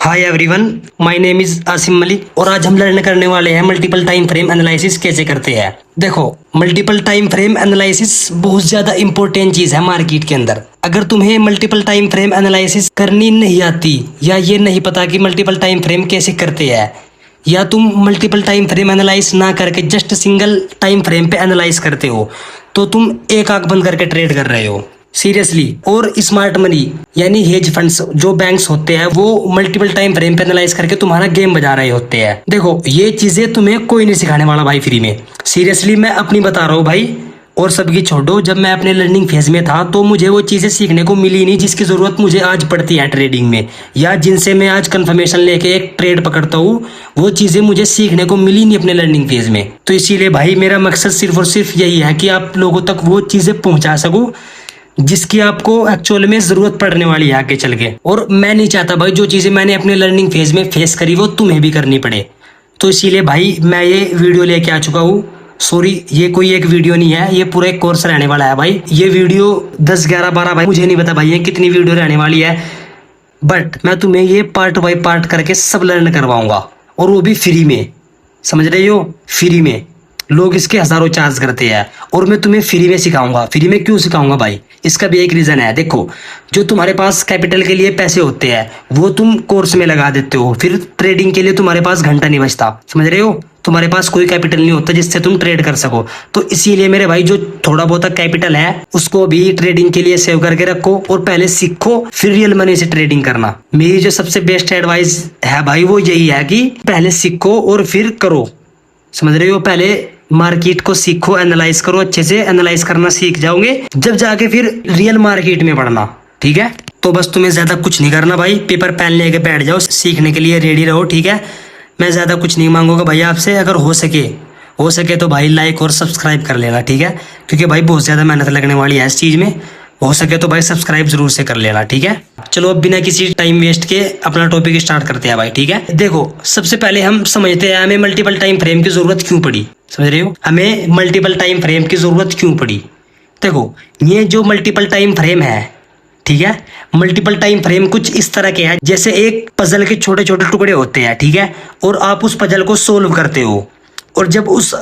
Hi everyone, my name is Asim Malik और आज हम लर्न करने वाले हैं मल्टीपल टाइम फ्रेम एनालिसिस कैसे करते हैं। देखो, मल्टीपल टाइम फ्रेम एनालिसिस बहुत ज्यादा इंपॉर्टेंट चीज है मार्केट के अंदर। अगर तुम्हें मल्टीपल टाइम फ्रेम एनालिसिस करनी नहीं आती या ये नहीं पता कि मल्टीपल टाइम फ्रेम कैसे करते हैं, या तुम मल्टीपल टाइम फ्रेम एनालाइज ना करके जस्ट सिंगल टाइम फ्रेम पे एनालाइज करते हो, तो तुम एक आंख बंद करके ट्रेड कर रहे हो सीरियसली। और स्मार्ट मनी यानी हेज फंड्स जो बैंक्स होते हैं वो मल्टीपल टाइम फ्रेम पे एनालाइज करके तुम्हारा गेम बजा रहे होते हैं। देखो, ये चीजें तुम्हें कोई नहीं सिखाने वाला भाई फ्री में। सीरियसली मैं अपनी बता रहा हूँ भाई, और सबकी छोड़ो। जब मैं अपने लर्निंग फेज में था तो मुझे वो चीजें सीखने को मिली नहीं जिसकी जरूरत मुझे आज पड़ती है ट्रेडिंग में, या जिनसे मैं आज कंफर्मेशन लेके एक ट्रेड पकड़ता हूँ। वो चीजें मुझे सीखने को मिली नहीं अपने लर्निंग फेज में। तो इसीलिए भाई मेरा मकसद सिर्फ और सिर्फ यही है कि आप लोगों तक वो चीजें पहुंचा सकूं जिसकी आपको एक्चुअल में जरूरत पड़ने वाली है आगे चल के। और मैं नहीं चाहता भाई जो चीजें मैंने अपने लर्निंग फेज में फेस करी वो तुम्हें भी करनी पड़े। तो इसीलिए भाई मैं ये वीडियो लेके आ चुका हूँ। सॉरी, ये कोई एक वीडियो नहीं है, ये पूरा एक कोर्स रहने वाला है भाई। ये वीडियो 10, 11, 12 भाई मुझे नहीं पता भाई ये कितनी वीडियो रहने वाली है, बट मैं तुम्हें ये पार्ट बाय पार्ट करके सब लर्न करवाऊंगा, और वो भी फ्री में। समझ रहे हो? फ्री में। लोग इसके हजारों चार्ज करते हैं और मैं तुम्हें फ्री में सिखाऊंगा। फ्री में क्यों सिखाऊंगा भाई? इसका भी एक रीजन है। देखो, जो तुम्हारे पास कैपिटल के लिए पैसे होते हैं वो तुम कोर्स में लगा देते हो, फिर ट्रेडिंग के लिए तुम्हारे पास घंटा नहीं बचता। समझ रहे हो? तुम्हारे पास कोई कैपिटल नहीं होता जिससे तुम ट्रेड कर सको। तो इसीलिए मेरे भाई जो थोड़ा बहुत कैपिटल है उसको भी ट्रेडिंग के लिए सेव करके रखो और पहले सीखो, फिर रियल मनी से ट्रेडिंग करना। मेरी जो सबसे बेस्ट एडवाइस है भाई वो यही है कि पहले सीखो और फिर करो। समझ रहे हो? पहले मार्केट को सीखो, एनालाइज करो, अच्छे से एनालाइज करना सीख जाओगे, जब जाके फिर रियल मार्केट में पढ़ना। ठीक है? तो बस तुम्हें ज्यादा कुछ नहीं करना भाई, पेपर पेन लेके बैठ जाओ, सीखने के लिए रेडी रहो। ठीक है? मैं ज्यादा कुछ नहीं मांगूंगा भाई आपसे। अगर हो सके तो भाई लाइक और सब्सक्राइब कर लेना। ठीक है? क्योंकि भाई बहुत ज्यादा मेहनत लगने वाली है इस चीज में। हो सके तो भाई सब्सक्राइब जरूर से कर लेना। ठीक है? चलो अब बिना किसी टाइम वेस्ट के अपना टॉपिक स्टार्ट करते हैं भाई। ठीक है? देखो, सबसे पहले हम समझते हैं हमें मल्टीपल टाइम फ्रेम की जरूरत क्यों पड़ी। समझ रहे हो? हमें मल्टीपल टाइम फ्रेम की जरूरत क्यों पड़ी? देखो, ये जो मल्टीपल टाइम फ्रेम है, ठीक है, मल्टीपल टाइम फ्रेम कुछ इस तरह के हैं जैसे एक पजल के छोटे छोटे टुकड़े होते हैं। ठीक है? और आप उस पजल को सोल्व करते हो, और जब उस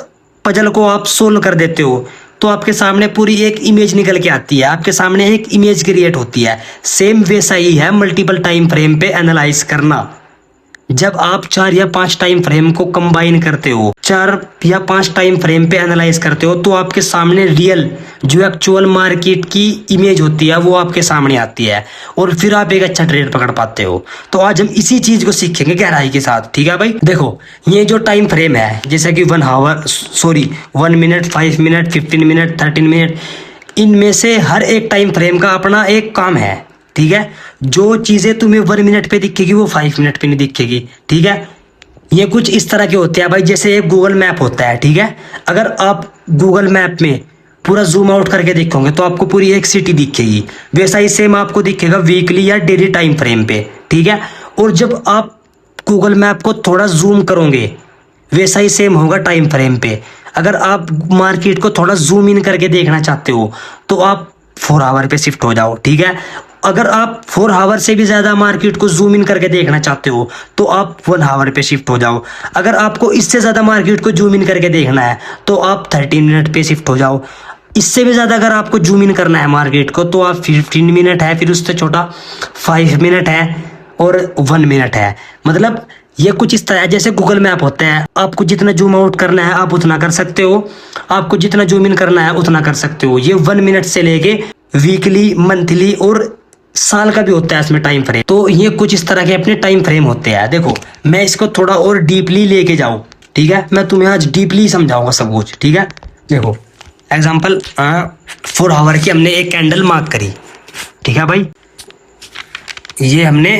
पजल को आप सोल्व कर देते हो तो आपके सामने पूरी एक इमेज निकल के आती है, आपके सामने एक इमेज क्रिएट होती है। सेम वैसा ही है मल्टीपल टाइम फ्रेम पे एनालाइज करना। जब आप 4 या 5 टाइम फ्रेम को कंबाइन करते हो, 4 या 5 टाइम फ्रेम पे एनालाइज करते हो, तो आपके सामने रियल जो एक्चुअल मार्केट की इमेज होती है वो आपके सामने आती है, और फिर आप एक अच्छा ट्रेड पकड़ पाते हो। तो आज हम इसी चीज को सीखेंगे गहराई के साथ। ठीक है भाई? देखो, ये जो टाइम फ्रेम है जैसे कि 1 मिनट, 5 मिनट, 15 मिनट, 13 मिनट, इनमें से हर एक टाइम फ्रेम का अपना एक काम है। ठीक है? जो चीजें तुम्हें 1 मिनट पे दिखेगी वो 5 मिनट पे नहीं दिखेगी। ठीक है? ये कुछ इस तरह के होते हैं भाई, जैसे एक गूगल मैप होता है। ठीक है? अगर आप गूगल मैप में पूरा जूम आउट करके देखोगे तो आपको पूरी एक सिटी दिखेगी, वैसा ही सेम आपको दिखेगा वीकली या डेली टाइम फ्रेम पे। ठीक है? और जब आप गूगल मैप को थोड़ा जूम करोगे वैसा ही सेम होगा टाइम फ्रेम पे। अगर आप मार्केट को थोड़ा जूम इन करके देखना चाहते हो तो आप 4 आवर पे शिफ्ट हो जाओ। ठीक है? अगर आप 4 आवर से भी ज्यादा मार्केट को जूम इन करके देखना चाहते हो तो आप 1 आवर पे शिफ्ट हो जाओ। अगर आपको इससे ज्यादा मार्केट को जूम इन करके देखना है तो आप 13 मिनट पे शिफ्ट हो जाओ। इससे भी ज्यादा अगर आपको जूम इन करना है मार्केट को तो आप 15 मिनट है, फिर उससे छोटा 5 मिनट है, और 1 मिनट है। मतलब ये कुछ इस तरह जैसे गूगल मैप होता है, आपको जितना जूम आउट करना है आप उतना कर सकते हो, आपको जितना जूम इन करना है उतना कर सकते हो। ये 1 मिनट से लेके वीकली, मंथली और साल का भी होता है इसमें टाइम फ्रेम। तो ये कुछ इस तरह के अपने टाइम फ्रेम होते हैं। देखो, मैं इसको थोड़ा और डीपली लेके जाऊं। ठीक है? मैं तुम्हें आज डीपली समझाऊंगा सब कुछ। ठीक है? देखो, एग्जांपल 4 आवर की हमने एक कैंडल मार्क करी। ठीक है भाई? ये हमने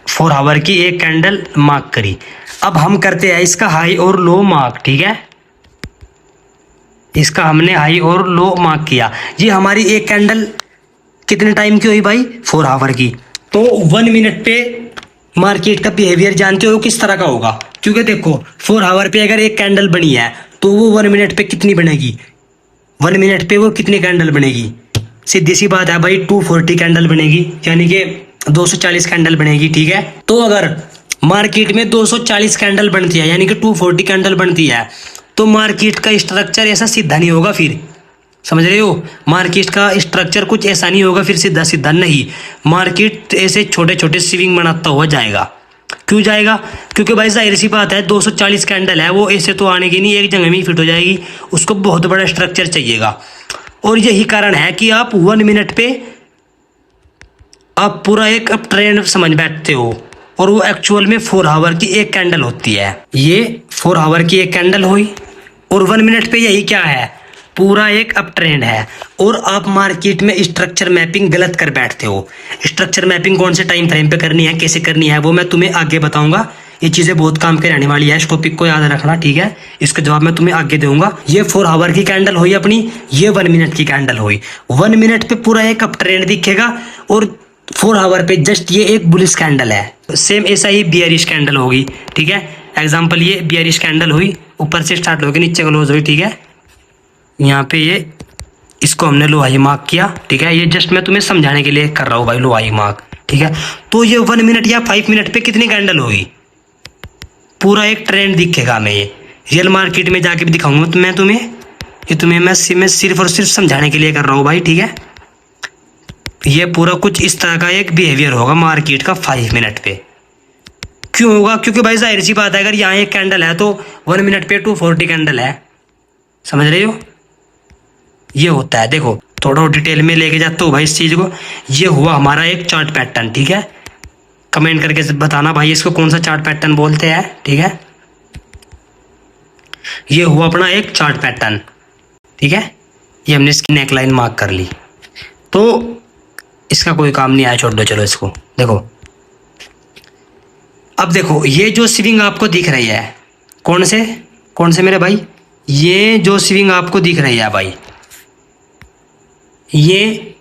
4 आवर की एक कैंडल मार्क करी। अब हम करते हैं इसका हाई और लो मार्क। ठीक है? इसका हमने हाई और लो मार्क किया। ये हमारी एक कैंडल कितने टाइम की हुई भाई? 4 आवर की। तो 1 मिनट पे मार्केट का बिहेवियर जानते हो किस तरह का होगा? क्योंकि देखो, 4 आवर पे अगर एक कैंडल बनी है तो वो 1 मिनट पे कितनी बनेगी? 1 मिनट पे वो कितनी कैंडल बनेगी? सीधी सी बात है भाई, 240 कैंडल बनेगी। यानी कि 240 कैंडल बनेगी, ठीक है। तो अगर मार्केट में 240 कैंडल बनती है, यानी कि 240 कैंडल बनती है, तो मार्केट का स्ट्रक्चर ऐसा सीधा नहीं होगा फिर, समझ रहे हो। मार्केट का स्ट्रक्चर कुछ ऐसा नहीं होगा फिर सीधा सीधा, नहीं। मार्केट ऐसे छोटे छोटे स्विंग बनाता हुआ जाएगा। क्यों जाएगा? क्योंकि भाई जाहिर सी बात है, 240 कैंडल है, वो ऐसे तो आने की नहीं, एक जगह में ही फिट हो जाएगी, उसको बहुत बड़ा स्ट्रक्चर चाहिएगा। और यही कारण है कि आप 1 मिनट पे आप पूरा एक अब ट्रेंड समझ बैठते हो, और वो एक्चुअल में 4 आवर की एक कैंडल होती है। ये 4 आवर की एक कैंडल हुई, और 1 मिनट पे यही क्या है, पूरा एक अप ट्रेंड है। और आप मार्केट में स्ट्रक्चर मैपिंग गलत कर बैठते हो। स्ट्रक्चर मैपिंग कौन से टाइम फ्रेम पे करनी है, कैसे करनी है, वो मैं तुम्हें आगे बताऊंगा। ये चीज़ें बहुत काम के रहने वाली है, इस टॉपिक को याद रखना, ठीक है। इसका जवाब मैं तुम्हें आगे दूंगा। ये 4 आवर की कैंडल हुई अपनी, ये 1 मिनट की कैंडल हुई। 1 मिनट पे पूरा एक अप ट्रेंड दिखेगा, और 4 आवर पे जस्ट ये एक बुलिश कैंडल है। सेम ऐसा ही बियरिश कैंडल होगी, ठीक है। एग्जाम्पल ये बियरिश कैंडल हुई, ऊपर से स्टार्ट होगी, नीचे क्लोज हुई, ठीक है। यहाँ पे ये इसको हमने लो हाई मार्क किया, ठीक है। ये जस्ट मैं तुम्हें समझाने के लिए कर रहा हूँ भाई, लो हाई मार्क, ठीक है। तो ये 1 मिनट या 5 मिनट पे कितनी कैंडल होगी, पूरा एक ट्रेंड दिखेगा हमें। ये रियल मार्केट में जाके भी दिखाऊंगा तो मैं तुम्हें, ये तुम्हें मैं सिर्फ और सिर्फ समझाने के लिए कर रहा हूँ भाई, ठीक है। ये पूरा कुछ इस तरह का एक बिहेवियर होगा मार्केट का 5 मिनट पे। क्यों होगा? क्योंकि भाई जाहिर सी बात है, अगर यहाँ एक कैंडल है तो 1 मिनट पे 240 कैंडल है, समझ रहे हो। ये होता है, देखो थोड़ा डिटेल में लेके जाता हूँ भाई इस चीज़ को। ये हुआ हमारा एक चार्ट पैटर्न, ठीक है। कमेंट करके बताना भाई इसको कौन सा चार्ट पैटर्न बोलते हैं, ठीक है। ये हुआ अपना एक चार्ट पैटर्न, ठीक है। ये हमने इसकी नेकलाइन मार्क कर ली, तो इसका कोई काम नहीं आया, छोड़ दो, चलो इसको। देखो अब देखो, ये जो स्विंग आपको दिख रही है, कौन से मेरे भाई, ये जो स्विंग आपको दिख रही है भाई, ये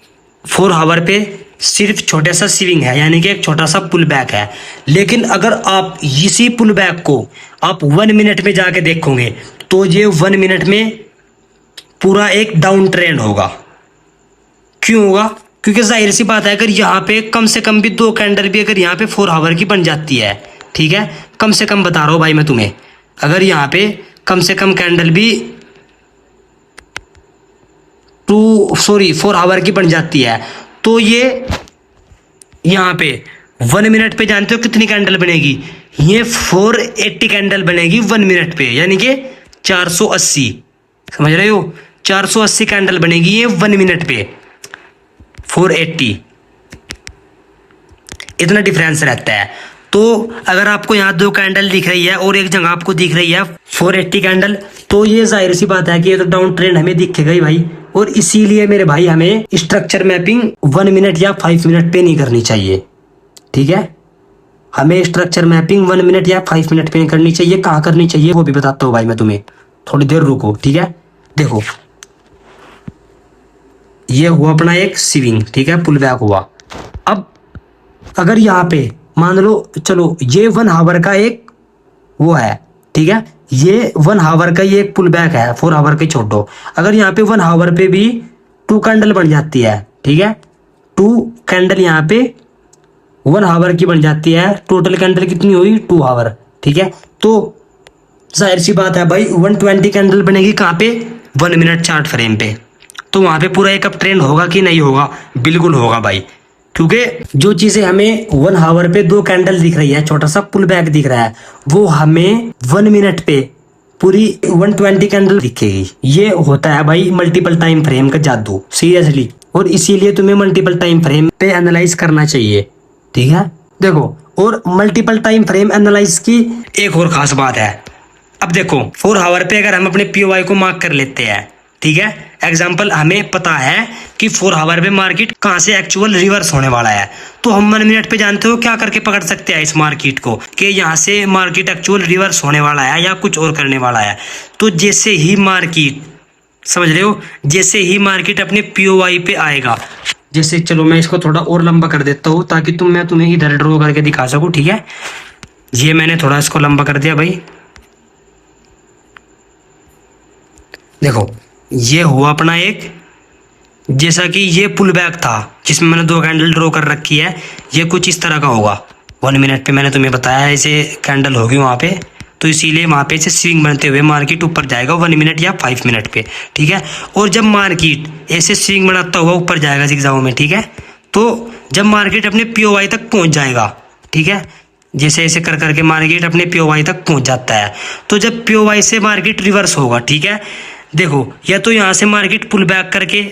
4 आवर पे सिर्फ छोटा सा स्विंग है, यानी कि एक छोटा सा पुल बैक है। लेकिन अगर आप इसी पुल बैक को आप 1 मिनट में जाके देखोगे, तो ये 1 मिनट में पूरा एक डाउन ट्रेंड होगा। क्यों होगा? क्योंकि जाहिर सी बात है, अगर यहाँ पे कम से कम भी 2 कैंडल भी अगर यहाँ पे 4 आवर की बन जाती है, ठीक है, कम से कम बता रहा हूँ भाई मैं तुम्हें, अगर यहाँ पे कम से कम कैंडल भी 4 आवर की बन जाती है, तो ये यहाँ पे 1 मिनट पे जानते हो कितनी कैंडल बनेगी, ये 480 कैंडल बनेगी 1 मिनट पे, यानी कि 480, समझ रहे हो, 480 कैंडल बनेगी ये 1 मिनट पे, 480, इतना डिफरेंस रहता है। तो अगर आपको यहाँ 2 कैंडल दिख रही है और एक जगह आपको दिख रही है 480 कैंडल, तो ये जाहिर सी बात है कि ये तो डाउन ट्रेंड हमें दिखेगा ही भाई। और इसीलिए मेरे भाई हमें स्ट्रक्चर मैपिंग 1 मिनट या 5 मिनट पे नहीं करनी चाहिए, ठीक है। हमें स्ट्रक्चर मैपिंग 1 मिनट या 5 मिनट पे नहीं करनी चाहिए। कहाँ करनी चाहिए वो भी बताता हूँ भाई मैं तुम्हें, थोड़ी देर रुको, ठीक है। देखो ये हुआ अपना एक स्विंग, ठीक है, पुल बैक हुआ। अब अगर यहाँ पे मान लो, चलो ये 1 आवर का एक वो है, ठीक है, ये 1 आवर का ये एक पुल बैक है, 4 आवर के छोड़ो। अगर यहाँ पे 1 आवर पे भी 2 कैंडल बन जाती है, ठीक है, 2 कैंडल यहाँ पे 1 आवर की बन जाती है, टोटल कैंडल कितनी हुई 2 आवर, ठीक है। तो जाहिर सी बात है भाई 120 कैंडल बनेगी कहाँ पे, 1 मिनट चार्ट फ्रेम पे। तो वहां पे पूरा एक अप ट्रेंड होगा कि नहीं होगा? बिल्कुल होगा भाई, क्योंकि जो चीजें हमें 1 आवर पे 2 कैंडल दिख रही है, छोटा सा पुल बैक दिख रहा है, वो हमें 1 मिनट पे पूरी 120 कैंडल दिखेगी। ये होता है भाई मल्टीपल टाइम फ्रेम का जादू, सीरियसली। और इसीलिए तुम्हें मल्टीपल टाइम फ्रेम पे एनालाइज करना चाहिए, ठीक है। देखो, और मल्टीपल टाइम फ्रेम एनालाइज की एक और खास बात है। अब देखो 4 आवर पे अगर हम अपने पीओआई को मार्क कर लेते हैं, ठीक है, एग्जाम्पल हमें पता है कि 4 आवर पे मार्केट कहां से एक्चुअल रिवर्स होने वाला है, तो हम 1 मिनट पे जानते हो क्या करके पकड़ सकते हैं इस मार्केट को, कि यहाँ से मार्केट एक्चुअल रिवर्स होने वाला है या कुछ और करने वाला है। तो जैसे ही मार्केट, समझ रहे हो, जैसे ही मार्केट अपने पीओआई पे आएगा, जैसे चलो मैं इसको थोड़ा और लंबा कर देता हूँ ताकि मैं तुम्हें इधर ड्रॉ करके दिखा सकूँ, ठीक है। ये मैंने थोड़ा इसको लंबा कर दिया भाई। देखो ये हुआ अपना एक जैसा कि ये पुल बैक था जिसमें मैंने 2 कैंडल ड्रॉ कर रखी है, ये कुछ इस तरह का होगा। 1 मिनट पे मैंने तुम्हें बताया ऐसे कैंडल होगी वहाँ पे, तो इसीलिए वहाँ पे से स्विंग बनते हुए मार्केट ऊपर जाएगा 1 मिनट या 5 मिनट पे, ठीक है। और जब मार्केट ऐसे स्विंग बनाता हुआ ऊपर जाएगा जिगज़ाग में, ठीक है, तो जब मार्केट अपने POI तक पहुँच जाएगा, ठीक है, जैसे ऐसे कर करके मार्केट अपने POI तक पहुँच जाता है, तो जब POI से मार्केट रिवर्स होगा, ठीक है, देखो या तो यहाँ से मार्केट पुल बैक करके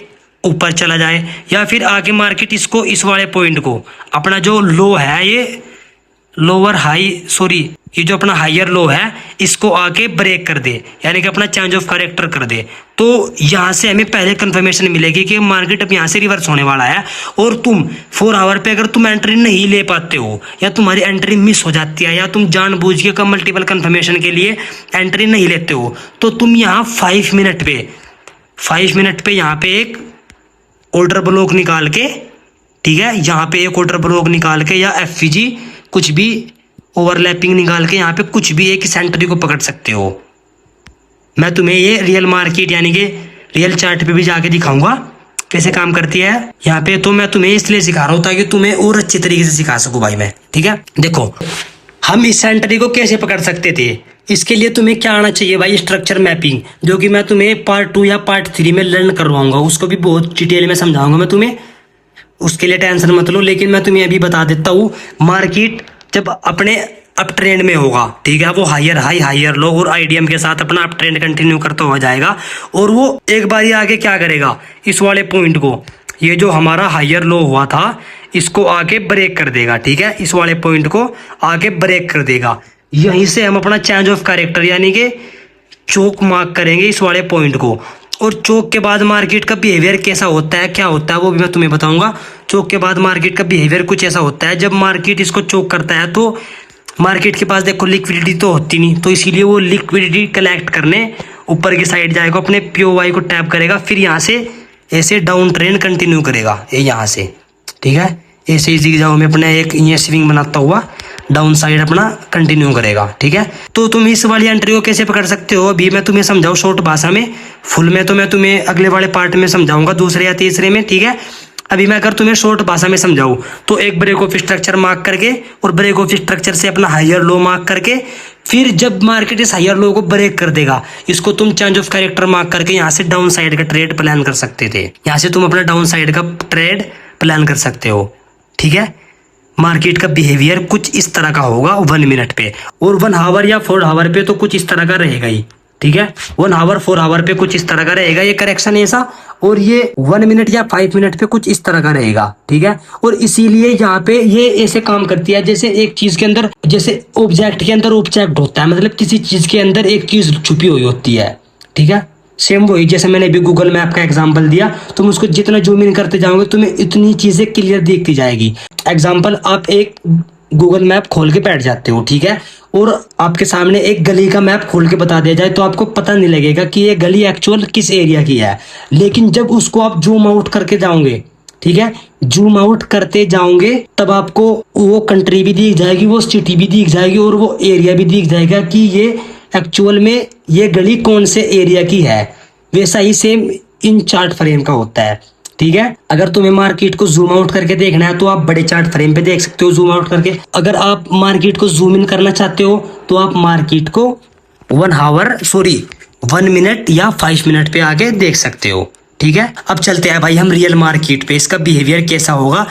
ऊपर चला जाए, या फिर आगे मार्केट इसको इस वाले पॉइंट को अपना जो लो है ये लोअर हाई सॉरी ये जो अपना हायर लो है इसको आके ब्रेक कर दे, यानी कि अपना चेंज ऑफ कैरेक्टर कर दे। तो यहाँ से हमें पहले कंफर्मेशन मिलेगी कि मार्केट अब यहाँ से रिवर्स होने वाला है। और तुम 4 आवर पे अगर तुम एंट्री नहीं ले पाते हो या तुम्हारी एंट्री मिस हो जाती है या तुम जानबूझ के कम मल्टीपल कंफर्मेशन के लिए एंट्री नहीं लेते हो, तो तुम यहाँ 5 मिनट पे यहाँ पे एक ऑर्डर ब्लॉक निकाल के, ठीक है, यहाँ पे एक ऑर्डर ब्लॉक निकाल के या FVG कुछ भी ओवरलैपिंग निकाल के यहाँ पे कुछ भी एक सेंट्री को पकड़ सकते हो। मैं तुम्हें ये रियल मार्केट यानी कि रियल चार्ट पे भी जाके दिखाऊंगा कैसे काम करती है यहाँ पे। तो मैं तुम्हें इसलिए सिखा रहा हूँ ताकि तुम्हें और अच्छी तरीके से सिखा सकूँ भाई मैं, ठीक है। देखो हम इस सेंट्री को कैसे पकड़ सकते थे, इसके लिए तुम्हें क्या आना चाहिए भाई, स्ट्रक्चर मैपिंग, जो कि मैं तुम्हें पार्ट 2 या पार्ट 3 में लर्न करवाऊंगा, उसको भी बहुत डिटेल में समझाऊंगा मैं तुम्हें, उसके लिए टेंशन मत लो। लेकिन मैं तुम्हें अभी बता देता हूँ, मार्केट जब अपने अप ट्रेंड में होगा, ठीक है, वो हायर हाई हायर लो और IDM के साथ अपना अप ट्रेंड कंटिन्यू करता हुआ जाएगा, और वो एक बार आगे क्या करेगा, इस वाले पॉइंट को, ये जो हमारा हायर लो हुआ था इसको आके ब्रेक कर देगा, ठीक है, इस वाले पॉइंट को आके ब्रेक कर देगा। यहीं से हम अपना चेंज ऑफ कैरेक्टर यानी कि चोक मार्क करेंगे इस वाले पॉइंट को। और चोक के बाद मार्केट का बिहेवियर कैसा होता है, क्या होता है, वो भी मैं तुम्हें बताऊंगा। चोक के बाद मार्केट का बिहेवियर कुछ ऐसा होता है, जब मार्केट इसको चोक करता है तो मार्केट के पास देखो लिक्विडिटी तो होती नहीं, तो इसीलिए वो लिक्विडिटी कलेक्ट करने ऊपर की साइड जाएगा, अपने POI को टैप करेगा, फिर यहाँ से ऐसे डाउन ट्रेंड कंटिन्यू करेगा, ये यहाँ से, ठीक है, ऐसे ही जिगज़ैग में अपने एक ये स्विंग बनाता हुआ डाउन साइड अपना कंटिन्यू करेगा, ठीक है। तो तुम इस वाली एंट्री को कैसे पकड़ सकते हो अभी मैं तुम्हें समझाऊँ शॉर्ट भाषा में, फुल में तो मैं तुम्हें अगले वाले पार्ट में समझाऊंगा, दूसरे या तीसरे में, ठीक है। अभी मैं अगर तुम्हें शॉर्ट भाषा में समझाऊँ तो एक ब्रेक ऑफ स्ट्रक्चर मार्क करके और ब्रेक ऑफ स्ट्रक्चर से अपना हायर लो मार्क करके, फिर जब मार्केट इस हायर लो को ब्रेक कर देगा, इसको तुम चेंज ऑफ कैरेक्टर मार्क करके यहाँ से डाउन साइड का ट्रेड प्लान कर सकते थे, यहाँ से तुम अपना डाउन साइड का ट्रेड प्लान कर सकते हो, ठीक है। मार्केट का बिहेवियर कुछ इस तरह का होगा 1 मिनट पे, और 1 आवर या 4 आवर पे तो कुछ इस तरह का रहेगा ही, ठीक है। 1 आवर 4 आवर पे कुछ इस तरह का रहेगा ये करेक्शन ऐसा, और ये 1 मिनट या 5 मिनट पे कुछ इस तरह का रहेगा, ठीक है। और इसीलिए यहाँ पे ये ऐसे काम करती है जैसे एक चीज के अंदर, जैसे ऑब्जेक्ट के अंदर ऑब्जेक्ट होता है, मतलब किसी चीज के अंदर एक चीज छुपी हुई होती है, ठीक है। सेम वही जैसे मैंने अभी गूगल मैप का एग्जांपल दिया, तुम उसको जितना जूम इन करते जाओगे तुम्हें इतनी चीजें क्लियर दिखती जाएगी। एग्जांपल, आप एक गूगल मैप खोल के बैठ जाते हो, ठीक है, और आपके सामने एक गली का मैप खोल के बता दिया जाए तो आपको पता नहीं लगेगा कि ये गली एक्चुअल किस एरिया की है। लेकिन जब उसको आप जूम आउट करके जाओगे, ठीक है, जूम आउट करते जाओगे तब आपको वो कंट्री भी दिख जाएगी, वो सिटी भी दिख जाएगी और वो एरिया भी दिख जाएगा कि ये एक्चुअल में ये गली कौन से एरिया की है। वैसा ही सेम इन चार्ट फ्रेम का होता है, ठीक है। अगर तुम्हें मार्केट को जूम आउट करके देखना है तो आप बड़े चार्ट फ्रेम पे देख सकते हो जूम आउट करके। अगर आप मार्केट को जूम इन करना चाहते हो तो आप मार्केट को 1 मिनट या 5 मिनट पे आके देख सकते हो, ठीक है। अब चलते हैं भाई हम रियल मार्केट पे, इसका बिहेवियर कैसा होगा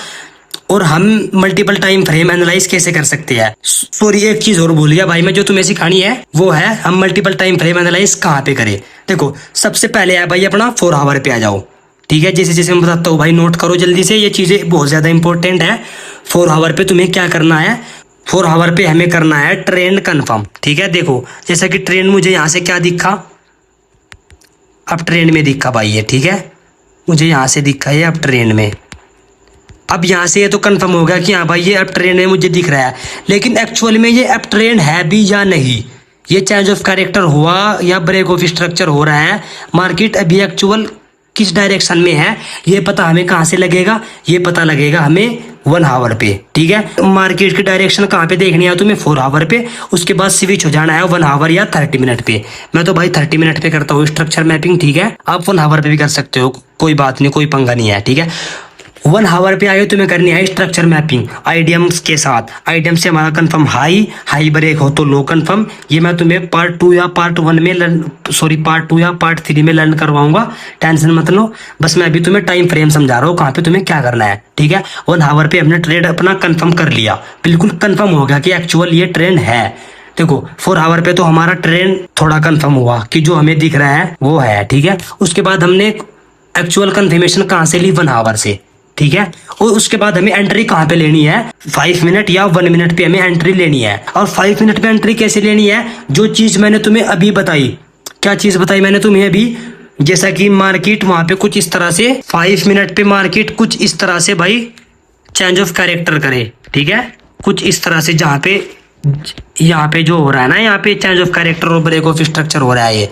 और हम मल्टीपल टाइम फ्रेम एनालाइज कैसे कर सकते हैं। सॉरी, एक चीज और भूल गया भाई मैं, जो तुम्हें सिखानी है वो है हम मल्टीपल टाइम फ्रेम एनालाइज कहाँ पे करें। देखो सबसे पहले है भाई अपना 4 आवर पे आ जाओ, ठीक है। जैसे जैसे मैं बताता हूँ भाई नोट करो जल्दी से, ये चीजें बहुत ज्यादा इंपॉर्टेंट है। 4 आवर पे तुम्हें क्या करना है, 4 आवर पे हमें करना है ट्रेंड कंफर्म, ठीक है। देखो जैसा कि ट्रेंड मुझे यहाँ से क्या दिखा, अब ट्रेंड में दिखा भाई ये, ठीक है, मुझे यहाँ से दिखा है अब ट्रेंड में। अब यहाँ से ये तो कंफर्म हो गया कि हाँ भाई ये अप ट्रेंड में मुझे दिख रहा है, लेकिन एक्चुअल में ये अप ट्रेंड है भी या नहीं, ये चेंज ऑफ कैरेक्टर हुआ या ब्रेक ऑफ स्ट्रक्चर हो रहा है, मार्केट अभी एक्चुअल किस डायरेक्शन में है ये पता हमें कहाँ से लगेगा, ये पता लगेगा हमें 1 आवर पे। ठीक है, मार्केट की डायरेक्शन कहाँ पे देखनी है तुम्हें 4 आवर पे, उसके बाद स्विच हो जाना है 1 आवर या 30 मिनट पे। मैं तो भाई 30 मिनट पे करता हूँ स्ट्रक्चर मैपिंग। ठीक है, आप 1 आवर पे भी कर सकते हो, कोई बात नहीं, कोई पंगा नहीं है। ठीक है, 1 आवर पे आए तुम्हें करनी है स्ट्रक्चर मैपिंग आइडियम्स के साथ। आइडियम से हमारा कंफर्म हाई ब्रेक हो तो लो कंफर्म। ये मैं तुम्हें पार्ट 2 या पार्ट 1 में पार्ट 2 या पार्ट 3 में लर्न करवाऊंगा, टेंशन मत लो। बस मैं अभी तुम्हें टाइम फ्रेम समझा रहा हूँ कहाँ पे तुम्हें क्या करना है। ठीक है, 1 आवर पे हमने ट्रेड अपना कंफर्म कर लिया, बिल्कुल कंफर्म हो गया कि एक्चुअल ये ट्रेंड है। देखो 4 आवर पे तो हमारा ट्रेंड थोड़ा कंफर्म हुआ कि जो हमें दिख रहा है वो है। ठीक है, उसके बाद हमने एक्चुअल कंफर्मेशन कहाँ से ली 1 आवर से। ठीक है, और उसके बाद हमें एंट्री कहाँ पे लेनी है 5 मिनट या 1 मिनट पे हमें एंट्री लेनी है। और 5 मिनट पे एंट्री कैसे लेनी है, जो चीज मैंने तुम्हें अभी बताई। क्या चीज बताई मैंने तुम्हें अभी, जैसा कि मार्केट वहां पे कुछ इस तरह से 5 मिनट पे मार्केट कुछ इस तरह से भाई चेंज ऑफ कैरेक्टर करे। ठीक है, कुछ इस तरह से जहाँ पे यहाँ पे जो हो रहा है ना, यहाँ पे चेंज ऑफ कैरेक्टर और ब्रेक ऑफ स्ट्रक्चर हो रहा है।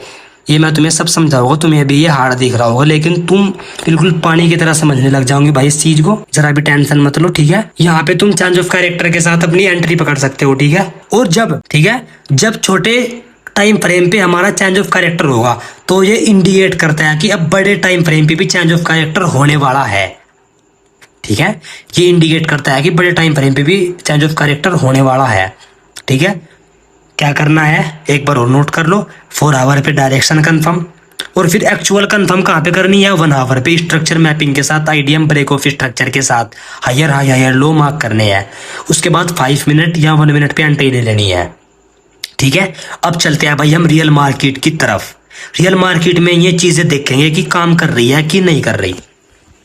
ये मैं तुम्हें सब समझाऊंगा, तुम्हें अभी ये हार्ड दिख रहा होगा लेकिन तुम बिल्कुल पानी की तरह समझने लग जाओगे भाई इस चीज को। जरा भी टेंशन मत लो। ठीक है, यहाँ पे तुम चेंज ऑफ कैरेक्टर के साथ अपनी एंट्री पकड़ सकते हो। ठीक है, और जब छोटे टाइम फ्रेम पे हमारा चेंज ऑफ कैरेक्टर होगा तो ये इंडिकेट करता है कि अब बड़े टाइम फ्रेम पे भी चेंज ऑफ कैरेक्टर होने वाला है। ठीक है, ये इंडिकेट करता है कि बड़े टाइम फ्रेम पे भी चेंज ऑफ कैरेक्टर होने वाला है। ठीक है, क्या करना है एक बार और नोट कर लो, 4 आवर पे डायरेक्शन कंफर्म, और फिर एक्चुअल कंफर्म कहाँ पे करनी है 1 आवर पे स्ट्रक्चर मैपिंग के साथ, आईडीएम ब्रेक ऑफ स्ट्रक्चर के साथ higher high higher low mark करने हैं। उसके बाद 5 मिनट या 1 मिनट पे एंट्री ले लेनी है। ठीक है, अब चलते हैं भाई हम रियल मार्केट की तरफ। रियल मार्केट में ये चीजें देखेंगे कि काम कर रही है कि नहीं कर रही।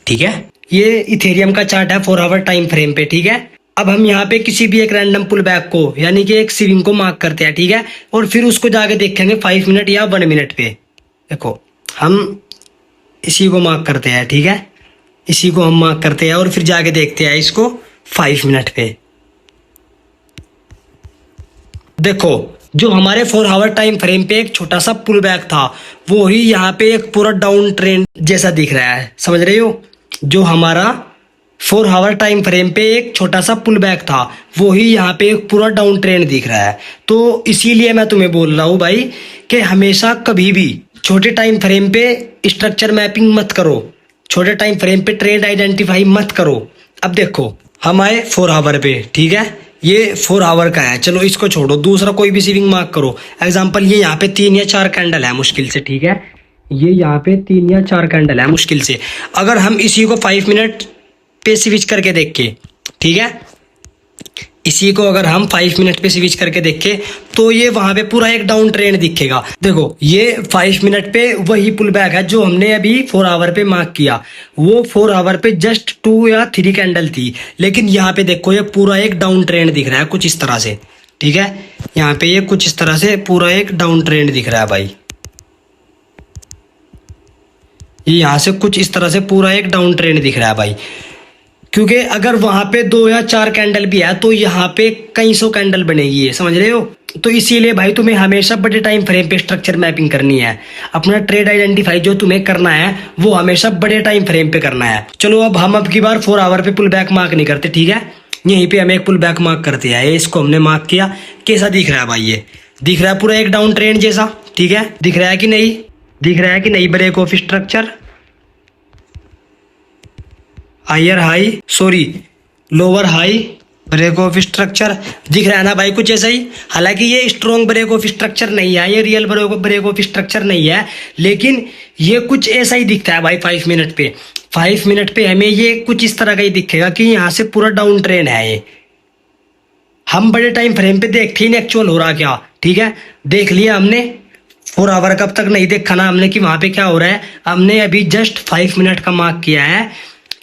ठीक है, ये इथेरियम का चार्ट है 4 आवर टाइम फ्रेम पे। ठीक है, अब हम यहाँ पे किसी भी एक रैंडम पुल बैक को यानी कि एक स्विंग को मार्क करते हैं। ठीक है, और फिर उसको जाके देखेंगे 5 मिनट या 1 मिनट पे। देखो हम इसी को मार्क करते हैं। ठीक है, इसी को हम मार्क करते हैं और फिर जाके देखते हैं इसको 5 मिनट पे। देखो जो हमारे 4 आवर टाइम फ्रेम पे एक छोटा सा पुल बैक था, वो ही यहाँ पे एक पूरा डाउन ट्रेंड जैसा दिख रहा है। समझ रहे हो, जो हमारा 4 आवर टाइम फ्रेम पे एक छोटा सा पुल बैक था, वो ही यहाँ पे एक पूरा डाउन ट्रेंड दिख रहा है। तो इसीलिए मैं तुम्हें बोल रहा हूँ भाई कि हमेशा कभी भी छोटे टाइम फ्रेम पे स्ट्रक्चर मैपिंग मत करो, छोटे टाइम फ्रेम पे ट्रेंड आइडेंटिफाई मत करो। अब देखो हम आए 4 आवर पे। ठीक है, ये 4 आवर का है, चलो इसको छोड़ो, दूसरा कोई भी स्विंग मार्क करो। एग्जाम्पल ये यहाँ पे 3 या 4 कैंडल है मुश्किल से। ठीक है, ये यहाँ पे 3 या 4 कैंडल है मुश्किल से। अगर हम इसी को 5 मिनट पे स्विच करके देख के, ठीक है, इसी को अगर हम 5 मिनट पे स्विच करके देखे तो ये वहां पे पूरा एक डाउन ट्रेंड दिखेगा। देखो ये 5 मिनट पे वही पुल बैक है जो हमने अभी 4 आवर पे मार्क किया। वो 4 आवर पे जस्ट 2 या 3 कैंडल थी, लेकिन यहाँ पे देखो ये पूरा एक डाउन ट्रेंड दिख रहा है कुछ इस तरह से। ठीक है, यहाँ पे ये कुछ इस तरह से पूरा एक डाउन ट्रेंड दिख रहा है भाई। ये यहाँ से कुछ इस तरह से पूरा एक डाउन ट्रेंड दिख रहा है भाई, क्योंकि अगर वहां पे 2 या 4 कैंडल भी है तो यहाँ पे कई सौ कैंडल बनेगी है, समझ रहे हो। तो इसीलिए भाई तुम्हें हमेशा बड़े टाइम फ्रेम पे स्ट्रक्चर मैपिंग करनी है। अपना ट्रेड आइडेंटिफाई जो तुम्हें करना है वो हमेशा बड़े टाइम फ्रेम पे करना है। चलो अब हम अब की बार 4 आवर पे पुल बैक मार्क नहीं करते। ठीक है, यहीं पे हम एक पुल बैक मार्क करते हैं। इसको हमने मार्क किया, कैसा दिख रहा है भाई, ये दिख रहा है पूरा एक डाउन ट्रेंड जैसा। ठीक है, दिख रहा है कि नहीं, दिख रहा है कि नहीं, break off structure, higher high sorry lower high, break off structure दिख रहा है ना भाई कुछ ऐसा ही। हालांकि ये स्ट्रॉन्ग ब्रेक ऑफ स्ट्रक्चर नहीं है, ये रियल ब्रेक ऑफ स्ट्रक्चर नहीं है, लेकिन ये कुछ ऐसा ही दिखता है भाई 5 मिनट पे। 5 मिनट पे हमें ये कुछ इस तरह का ही दिखेगा कि यहाँ से पूरा डाउन ट्रेंड है। ये हम बड़े टाइम फ्रेम पे देखते ही नहीं एक्चुअल हो रहा क्या। ठीक है, देख लिया हमने 4 आवर कब तक नहीं देखा ना हमने कि वहां पे क्या हो रहा है। हमने अभी जस्ट 5 मिनट का मार्क किया है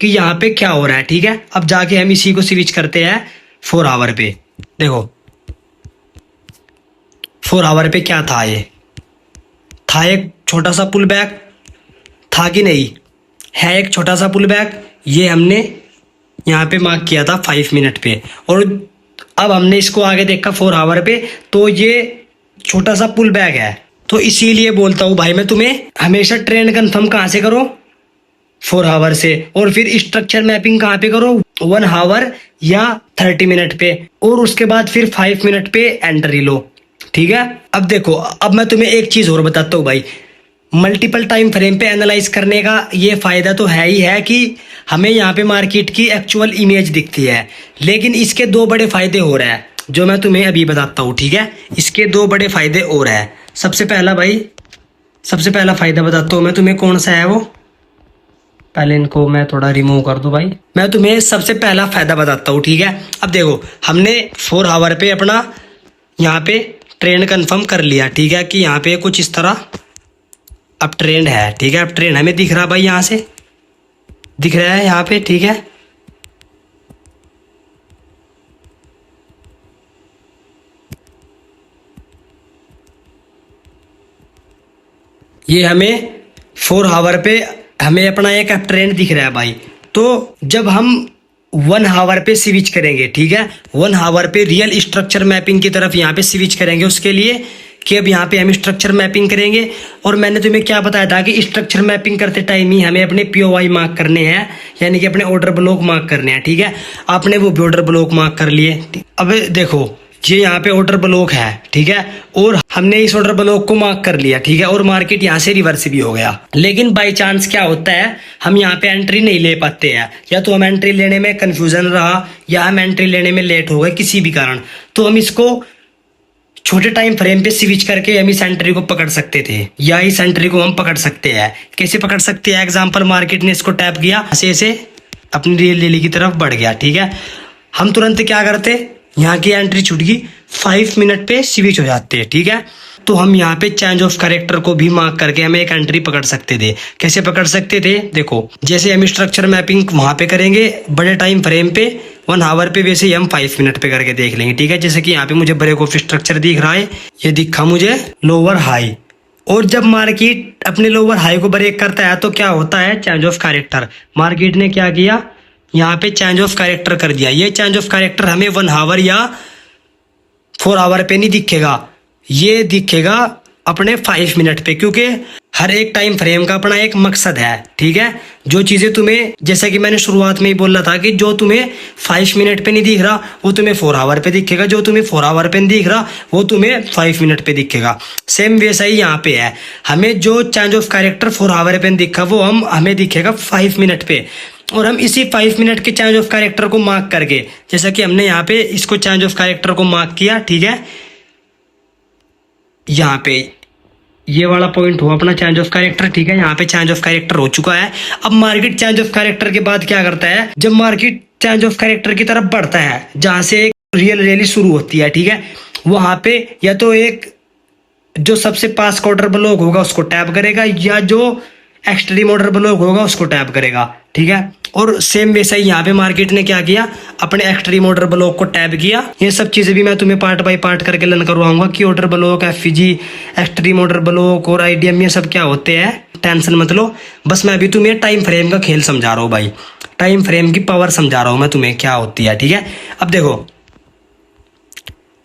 कि यहाँ पे क्या हो रहा है। ठीक है, अब जाके हम इसी को स्विच करते हैं 4 आवर पे। देखो 4 आवर पे क्या था, ये था एक छोटा सा पुल बैक, था कि नहीं, है एक छोटा सा पुल बैक। ये हमने यहाँ पे मार्क किया था 5 मिनट पे, और अब हमने इसको आगे देखा 4 आवर पे तो ये छोटा सा पुल बैक है। तो इसीलिए बोलता हूँ भाई मैं तुम्हें हमेशा ट्रेंड कंफर्म कहाँ से करो, 4 आवर से, और फिर स्ट्रक्चर मैपिंग कहाँ पे करो, 1 आवर या 30 मिनट पे, और उसके बाद फिर 5 मिनट पे एंट्री लो। ठीक है, अब देखो, अब मैं तुम्हें एक चीज और बताता हूँ भाई। मल्टीपल टाइम फ्रेम पे एनालाइज करने का ये फायदा तो है ही है कि हमें यहाँ पे मार्केट की एक्चुअल इमेज दिखती है, लेकिन इसके दो बड़े फायदे हो रहे हैं जो मैं तुम्हें अभी बताता हूँ। ठीक है, इसके दो बड़े फायदे और हैं। सबसे पहला भाई, सबसे पहला फायदा बताता हूँ मैं तुम्हें, कौन सा है वो, पहले इनको मैं थोड़ा रिमूव कर दूं भाई। मैं तुम्हें सबसे पहला फायदा बताता हूँ। ठीक है, अब देखो, हमने 4 आवर पे अपना यहाँ पे ट्रेंड कंफर्म कर लिया। ठीक है, कि यहाँ पे कुछ इस तरह अब ट्रेंड है। ठीक है, अब ट्रेंड हमें दिख रहा भाई, यहाँ से दिख रहा है यहाँ पे। ठीक है, ये हमें 4 आवर पे हमें अपना एक अप ट्रेंड दिख रहा है भाई। तो जब हम 1 आवर पे स्विच करेंगे, ठीक है, 1 आवर पे रियल स्ट्रक्चर मैपिंग की तरफ यहाँ पे स्विच करेंगे, उसके लिए कि अब यहाँ पे हम स्ट्रक्चर मैपिंग करेंगे। और मैंने तुम्हें क्या बताया था कि स्ट्रक्चर मैपिंग करते टाइम ही हमें अपने POI मार्क करने हैं, यानी कि अपने ऑर्डर ब्लॉक मार्क करने हैं। ठीक है, आपने वो भी ऑर्डर ब्लॉक मार्क कर लिए। अब देखो, ये यहाँ पे ऑर्डर ब्लॉक है। ठीक है, और हमने इस ऑर्डर ब्लॉक को मार्क कर लिया। ठीक है, और मार्केट यहाँ से रिवर्स भी हो गया। लेकिन बाय चांस क्या होता है, हम यहाँ पे एंट्री नहीं ले पाते हैं, या तो हम एंट्री लेने में कंफ्यूजन रहा, या हम एंट्री लेने में लेट हो गए किसी भी कारण, तो हम इसको छोटे टाइम फ्रेम पे स्विच करके हम इस एंट्री को पकड़ सकते थे, या इस एंट्री को हम पकड़ सकते हैं। कैसे पकड़ सकते हैं, एग्जाम्पल, मार्केट ने इसको टैप किया, ऐसे अपनी रियल डेली की तरफ बढ़ गया। ठीक है, हम तुरंत क्या करते, यहाँ की एंट्री छूट गई, 5 मिनट पे स्विच हो जाते हैं। ठीक है, तो हम यहाँ पे चेंज ऑफ कैरेक्टर को भी मार्क करके हमें एक एंट्री पकड़ सकते थे। कैसे पकड़ सकते थे, देखो, जैसे हम स्ट्रक्चर मैपिंग वहां पे करेंगे बड़े टाइम फ्रेम पे 1 आवर पे, वैसे ही हम 5 मिनट पे करके देख लेंगे। ठीक है, जैसे कि यहाँ पे मुझे ब्रेक ऑफ स्ट्रक्चर दिख रहा है, ये दिखा मुझे लोअर हाई, और जब मार्केट अपने लोअर हाई को ब्रेक करता है तो क्या होता है, चेंज ऑफ कैरेक्टर। मार्केट ने क्या किया, यहाँ पे चेंज ऑफ कैरेक्टर कर दिया। ये चेंज ऑफ कैरेक्टर हमें 1 आवर या 4 आवर पे नहीं दिखेगा, ये दिखेगा अपने 5 मिनट पे, क्योंकि हर एक टाइम फ्रेम का अपना एक मकसद है। ठीक है, जो चीजें तुम्हें, जैसा कि मैंने शुरुआत में ही बोला था कि जो तुम्हें 5 मिनट पे नहीं दिख रहा वो तुम्हें 4 आवर पे दिखेगा, जो तुम्हें 4 आवर पे नहीं दिख रहा वो तुम्हें 5 मिनट पे दिखेगा। सेम वैसा ही यहाँ पे है, हमें जो चेंज ऑफ कैरेक्टर 4 आवर पे नहीं दिखा वो हमें दिखेगा 5 मिनट पे, और हम इसी 5 मिनट के चेंज ऑफ कैरेक्टर को मार्क करके, जैसा कि हमने यहाँ पे इसको चेंज ऑफ कैरेक्टर को मार्क किया। ठीक है, यहाँ पे ये वाला पॉइंट हुआ अपना चेंज ऑफ कैरेक्टर। ठीक है, यहाँ पे चेंज ऑफ कैरेक्टर हो चुका है। अब मार्केट चेंज ऑफ कैरेक्टर के बाद क्या करता है, जब मार्केट चेंज ऑफ कैरेक्टर की तरफ बढ़ता है, जहां से एक रियल रैली शुरू होती है, ठीक है, वहां पे या तो एक जो सबसे पास का ऑर्डर ब्लॉक होगा उसको टैप करेगा, या जो एक्सट्रीम ऑर्डर ब्लॉक होगा उसको टैप करेगा। ठीक है, और सेम वैसा ही यहाँ पे मार्केट ने क्या किया, अपने एक्सट्रीम ऑर्डर ब्लॉक को टैप किया। ये सब चीजें भी मैं तुम्हें पार्ट बाय पार्ट करके लर्न करवाऊंगा कि order block, FG, extreme order block और IDM ये सब क्या होते हैं, टेंशन मत लो। बस मैं अभी तुम्हें टाइम फ्रेम का खेल समझा रहा हूँ भाई, टाइम फ्रेम की पावर समझा रहा हूँ मैं तुम्हें क्या होती है। ठीक है, अब देखो,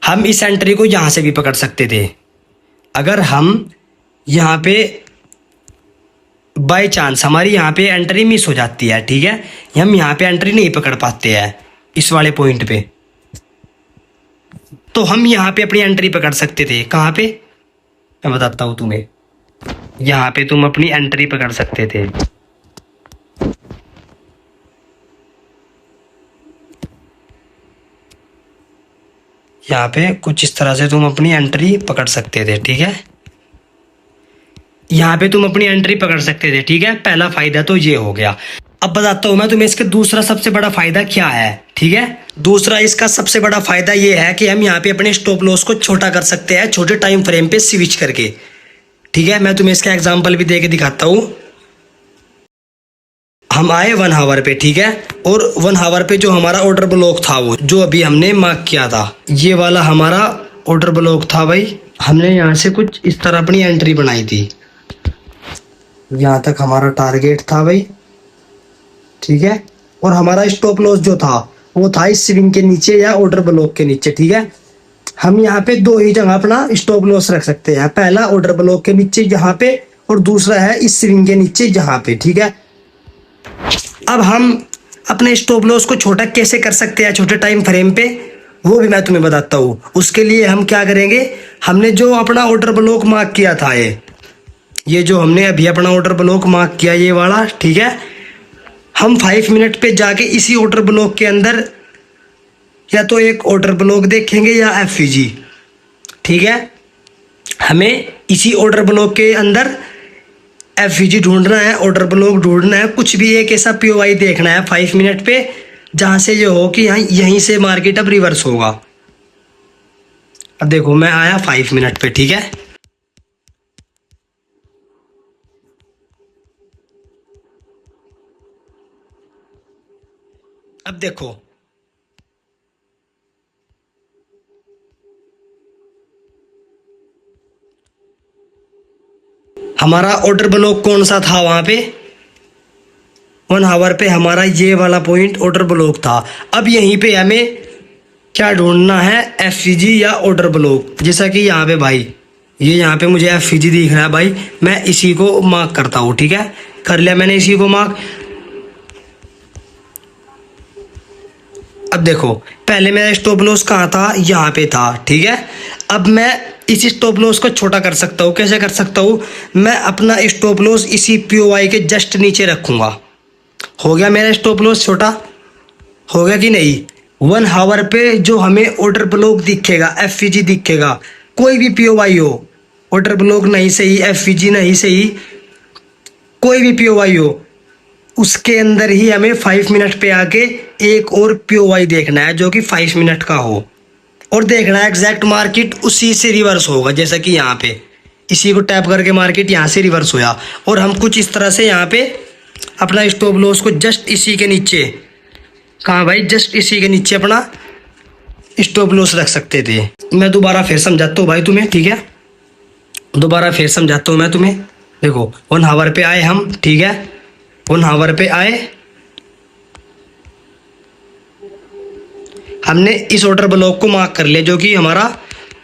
हम इस एंट्री को यहां से भी पकड़ सकते थे। अगर हम यहाँ पे बाय चांस हमारी यहाँ पे एंट्री मिस हो जाती है, ठीक है, हम यहाँ पे एंट्री नहीं पकड़ पाते हैं इस वाले पॉइंट पे, तो हम यहाँ पे अपनी एंट्री पकड़ सकते थे। कहाँ पे, मैं बताता हूँ तुम्हें, यहाँ पे तुम अपनी एंट्री पकड़ सकते थे। यहाँ पे कुछ इस तरह से तुम अपनी एंट्री पकड़ सकते थे। ठीक है, यहाँ पे तुम अपनी एंट्री पकड़ सकते थे। ठीक है, पहला फायदा तो ये हो गया। अब बताता हूं मैं तुम्हें इसका दूसरा सबसे बड़ा फायदा क्या है। ठीक है, दूसरा इसका सबसे बड़ा फायदा ये है कि हम यहाँ पे अपने स्टॉप लॉस को छोटा कर सकते हैं छोटे टाइम फ्रेम पे स्विच करके। ठीक है, मैं तुम्हें इसका एग्जांपल भी दे के दिखाता हूं। हम आए 1 आवर पे, ठीक है, और 1 आवर पे जो हमारा ऑर्डर ब्लॉक था, वो जो अभी हमने मार्क किया था, ये वाला हमारा ऑर्डर ब्लॉक था भाई। हमने यहाँ से कुछ इस तरह अपनी एंट्री बनाई थी, यहाँ तक हमारा टारगेट था भाई। ठीक है, और हमारा स्टॉप लॉस जो था वो था इस स्विंग के नीचे या ऑर्डर ब्लॉक के नीचे। ठीक है, हम यहाँ पे दो ही जगह अपना स्टॉप लॉस रख सकते हैं, पहला ऑर्डर ब्लॉक के नीचे यहाँ पे, और दूसरा है इस स्विंग के नीचे यहाँ पे। ठीक है, अब हम अपने स्टॉप लॉस को छोटा कैसे कर सकते हैं छोटे टाइम फ्रेम पे, वो भी मैं तुम्हें बताता हूँ। उसके लिए हम क्या करेंगे, हमने जो अपना ऑर्डर ब्लॉक मार्क किया था, ये जो हमने अभी अपना ऑर्डर ब्लॉक मार्क किया ये वाला, ठीक है, हम 5 मिनट पे जाके इसी ऑर्डर ब्लॉक के अंदर या तो एक ऑर्डर ब्लॉक देखेंगे या एफवीजी, ठीक है। हमें इसी ऑर्डर ब्लॉक के अंदर एफवीजी ढूंढना है, ऑर्डर ब्लॉक ढूंढना है, कुछ भी एक ऐसा पीओआई देखना है 5 मिनट पे जहां से ये हो कि यहाँ यहीं से मार्केट अब रिवर्स होगा। अब देखो मैं आया 5 मिनट पे, ठीक है। अब देखो हमारा ऑर्डर ब्लॉक कौन सा था वहां पे, 1 आवर पे हमारा ये वाला पॉइंट ऑर्डर ब्लॉक था। अब यहीं पे हमें क्या ढूंढना है, एफवीजी या ऑर्डर ब्लॉक। जैसा कि यहाँ पे भाई ये यहाँ पे मुझे एफवीजी दिख रहा है भाई, मैं इसी को मार्क करता हूँ, ठीक है। कर लिया मैंने इसी को मार्क। अब देखो पहले मेरा स्टॉप लॉस कहाँ था, यहाँ पे था, ठीक है। अब मैं इस स्टॉप लॉस को छोटा कर सकता हूँ। कैसे कर सकता हूँ, मैं अपना स्टॉप लॉस इसी पीओआई के जस्ट नीचे रखूंगा। हो गया मेरा स्टॉप लॉस छोटा, हो गया कि नहीं। 1 आवर पे जो हमें ऑर्डर ब्लॉक दिखेगा, एफवीजी दिखेगा, कोई भी पीओआई हो, ऑर्डर ब्लॉक नहीं सही, एफवीजी नहीं सही, कोई भी पीओआई हो, उसके अंदर ही हमें 5 मिनट पे आके एक और पीओआई देखना है जो कि 5 मिनट का हो, और देखना है एग्जैक्ट मार्केट उसी से रिवर्स होगा। जैसा कि यहाँ पे इसी को टैप करके मार्केट यहाँ से रिवर्स होया, और हम कुछ इस तरह से यहाँ पे अपना स्टॉप लॉस को जस्ट इसी के नीचे, कहाँ भाई, जस्ट इसी के नीचे अपना स्टॉप लॉस रख सकते थे। मैं दोबारा फिर समझाता हूँ भाई तुम्हें, ठीक है, दोबारा फिर समझाता हूँ मैं तुम्हें। देखो 1 आवर पे आए हम, ठीक है, 1 आवर पे आए, हमने इस ऑर्डर ब्लॉक को मार्क कर लिया जो कि हमारा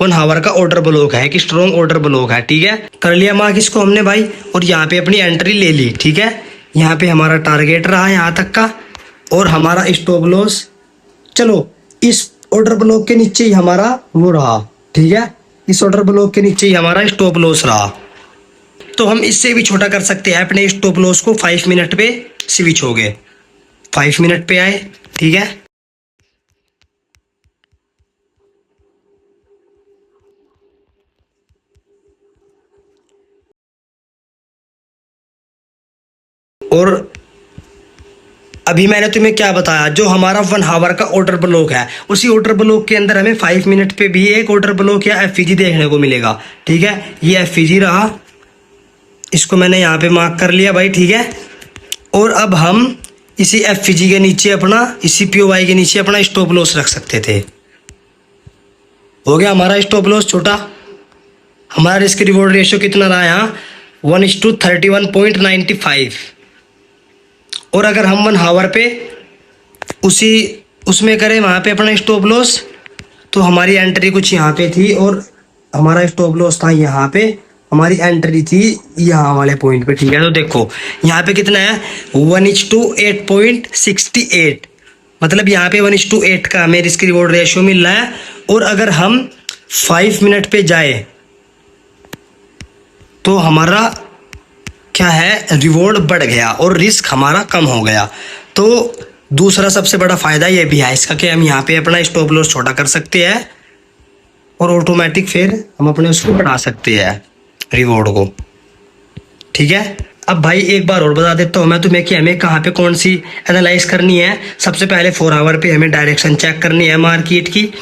1 आवर का ऑर्डर ब्लॉक है, कि स्ट्रॉन्ग ऑर्डर ब्लॉक है, ठीक है। कर लिया मार्क इसको हमने भाई, और यहाँ पे अपनी एंट्री ले ली, ठीक है। यहाँ पे हमारा टारगेट रहा यहाँ तक का, और हमारा स्टॉप लॉस, चलो इस ऑर्डर ब्लॉक के नीचे ही हमारा वो रहा, ठीक है, इस ऑर्डर ब्लॉक के नीचे ही हमारा स्टॉप लॉस रहा। तो हम इससे भी छोटा कर सकते हैं अपने स्टॉप लॉस को। 5 मिनट पे स्विच हो गए, 5 मिनट पे आए, ठीक है। और अभी मैंने तुम्हें क्या बताया, जो हमारा 1 आवर का ऑर्डर ब्लॉक है, उसी ऑर्डर ब्लॉक के अंदर हमें 5 मिनट पे भी एक ऑर्डर ब्लॉक या एफवीजी देखने को मिलेगा, ठीक है। ये एफवीजी रहा, इसको मैंने यहाँ पे मार्क कर लिया भाई, ठीक है। और अब हम इसी एफवीजी के नीचे अपना, इसी पीओआई के नीचे अपना स्टॉप लॉस रख सकते थे। हो गया हमारा स्टॉप लॉस छोटा। हमारा रिस्क रिवॉर्ड रेशियो कितना रहा यहाँ, 1:31.95। और अगर हम 1 आवर पे उसी उसमें करें वहाँ पे अपना स्टॉप लॉस, तो हमारी एंट्री कुछ यहाँ पे थी और हमारा स्टॉप लॉस था यहाँ पे, हमारी एंट्री थी यहाँ वाले पॉइंट पे, ठीक है। तो देखो यहाँ पे कितना है, 1:8.68, मतलब यहाँ पे 1:8 का हमें रिस्क रिवॉर्ड रेशियो मिल रहा है। और अगर हम 5 मिनट पे जाए तो हमारा क्या है, रिवॉर्ड बढ़ गया और रिस्क हमारा कम हो गया। तो दूसरा सबसे बड़ा फायदा ये भी है इसका कि हम यहाँ पे अपना स्टॉप लॉस छोटा कर सकते हैं और ऑटोमेटिक फिर हम अपने उसको बढ़ा सकते हैं रिवॉर्ड को, ठीक है। अब भाई एक बार और बता देता हूँ मैं तुम्हें कि हमें कहाँ पे कौन सी एनालाइज करनी है। सबसे पहले 4 आवर पे हमें डायरेक्शन चेक करनी है मार्केट की,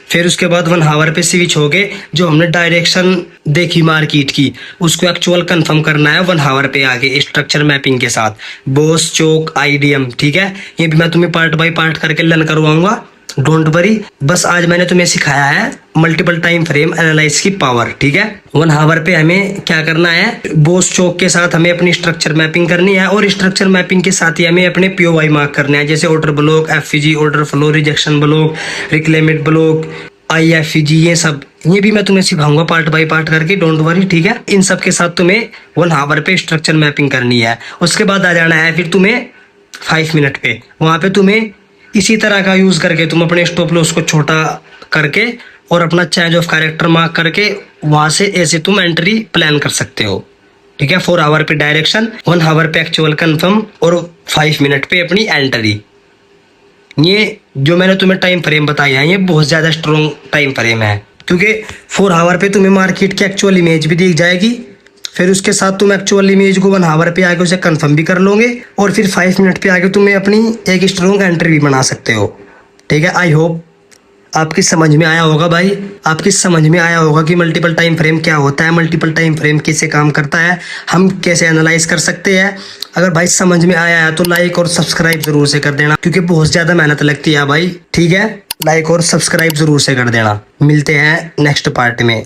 फिर उसके बाद 1 आवर पे स्विच हो गए, जो हमने डायरेक्शन देखी मार्केट की उसको एक्चुअल कंफर्म करना है 1 आवर पे आगे स्ट्रक्चर मैपिंग के साथ, बोस चोक आईडीएम, ठीक है। ये भी मैं तुम्हें पार्ट बाय पार्ट करके लर्न करवाऊंगा, डोंट वरी। बस आज मैंने तुम्हें सिखाया है मल्टीपल टाइम फ्रेम एनालाइज की पावर, ठीक है। 1 आवर पे हमें क्या करना है, बोस चोक के साथ हमें अपनी स्ट्रक्चर मैपिंग करनी है, और स्ट्रक्चर मैपिंग के साथ ही हमें अपने पीओवाई मार्क करने हैं, जैसे order block, F V G, order flow, rejection block, reclamation block, I F G, ये सब ये भी मैं तुम्हें सिखाऊंगा पार्ट बाय पार्ट करके, डोंट वरी, ठीक है। इन सब के साथ तुम्हें 1 आवर पे स्ट्रक्चर मैपिंग करनी है। उसके बाद आ जाना है फिर तुम्हें 5 मिनट पे, वहां पे तुम्हें इसी तरह का यूज करके तुम अपने स्टॉप लॉस को छोटा करके और अपना चेंज ऑफ कैरेक्टर मार्क करके वहां से ऐसे तुम एंट्री प्लान कर सकते हो। ठीक है, 4 आवर पे डायरेक्शन, 1 आवर पे एक्चुअल कंफर्म और 5 मिनट पे अपनी एंट्री। ये जो मैंने तुम्हें टाइम फ्रेम बताया है ये बहुत ज्यादा स्ट्रॉन्ग टाइम फ्रेम है, क्योंकि 4 आवर पे तुम्हें मार्केट की एक्चुअल इमेज भी दिख जाएगी, फिर उसके साथ तुम एक्चुअल इमेज को 1 आवर पे आके उसे कंफर्म भी कर लोगे और फिर 5 मिनट पे आके तुम्हें अपनी एक स्ट्रॉन्ग एंट्री भी बना सकते हो। ठीक है, आई होप आपकी समझ में आया होगा भाई, आपकी समझ में आया होगा कि मल्टीपल टाइम फ्रेम क्या होता है, मल्टीपल टाइम फ्रेम कैसे काम करता है, हम कैसे एनालाइज कर सकते हैं। अगर भाई समझ में आया है तो लाइक और सब्सक्राइब जरूर से कर देना, क्योंकि बहुत ज्यादा मेहनत लगती है भाई। ठीक है, लाइक और सब्सक्राइब जरूर से कर देना। मिलते हैं नेक्स्ट पार्ट में।